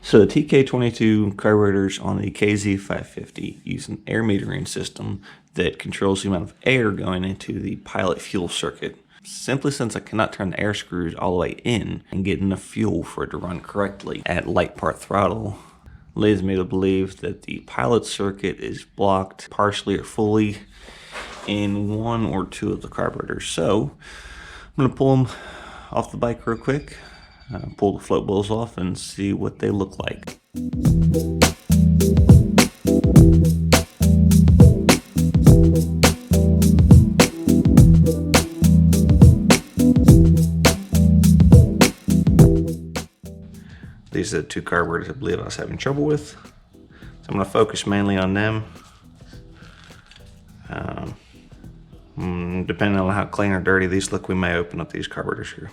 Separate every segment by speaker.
Speaker 1: So the TK22 carburetors on the KZ550 use an air metering system that controls the amount of air going into the pilot fuel circuit. Simply since I cannot turn the air screws all the way in and get enough fuel for it to run correctly at light part throttle, leads me to believe that the pilot circuit is blocked partially or fully in one or two of the carburetors. So I'm going to pull them off the bike real quick. Pull the float bowls off and see what they look like. These are the two carburetors I believe I was having trouble with. So I'm going to focus mainly on them. Depending on how clean or dirty these look, we may open up these carburetors here.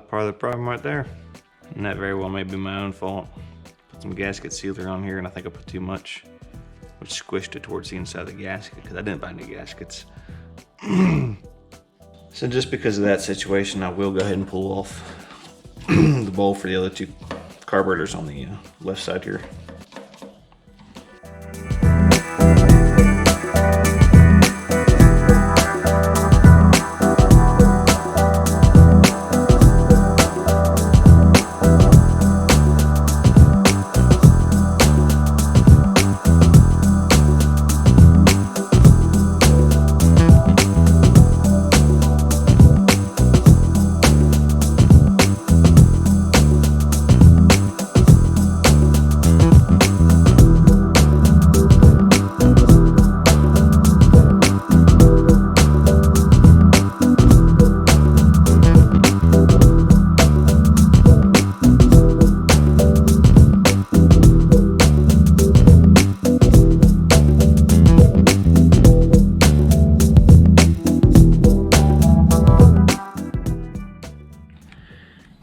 Speaker 1: Part of the problem right there, and that very well may be my own fault. Put some gasket sealer on here and I think I put too much, which squished it towards the inside of the gasket because I didn't buy new gaskets. So just because of that situation, I will go ahead and pull off the bowl for the other two carburetors on the left side here.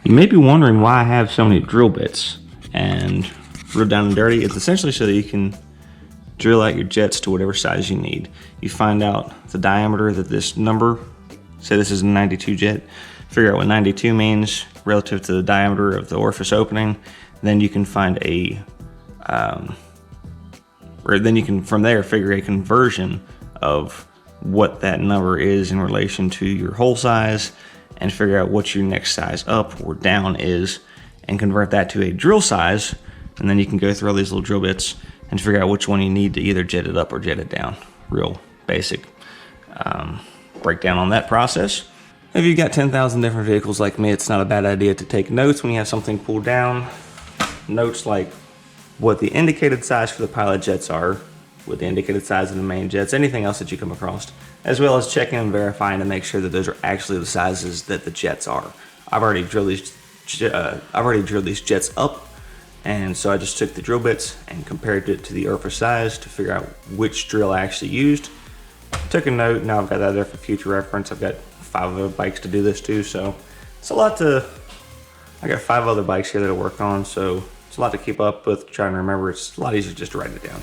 Speaker 1: You may be wondering why I have so many drill bits and real down and dirty. It's essentially so that you can drill out your jets to whatever size you need. You find out the diameter that this number, say this is a 92 jet, figure out what 92 means relative to the diameter of the orifice opening. Then you can find then you can from there figure a conversion of what that number is in relation to your hole size, and figure out what your next size up or down is and convert that to a drill size. And then you can go through all these little drill bits and figure out which one you need to either jet it up or jet it down. Real basic breakdown on that process. If you've got 10,000 different vehicles like me, it's not a bad idea to take notes when you have something pulled down. Notes like what the indicated size for the pilot jets are, what the indicated size of the main jets, anything else that you come across, as well as checking and verifying to make sure that those are actually the sizes that the jets are. I've already drilled these jets up, and so I just took the drill bits and compared it to the orifice size to figure out which drill I actually used. Took a note, now I've got that there for future reference. I've got 5 other bikes to do this to, so it's a lot to, I got 5 other bikes here that I work on, so it's a lot to keep up with, trying to remember. It's a lot easier just to write it down.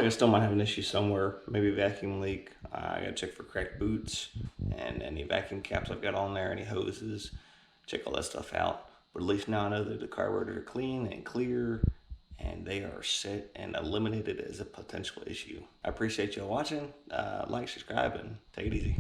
Speaker 1: like I still might have an issue somewhere, maybe a vacuum leak. I gotta check for cracked boots and any vacuum caps I've got on there, any hoses, check all that stuff out. But at least now I know that the carburetors are clean and clear, and they are set and eliminated as a potential issue. I appreciate y'all watching. Like, subscribe, and take it easy.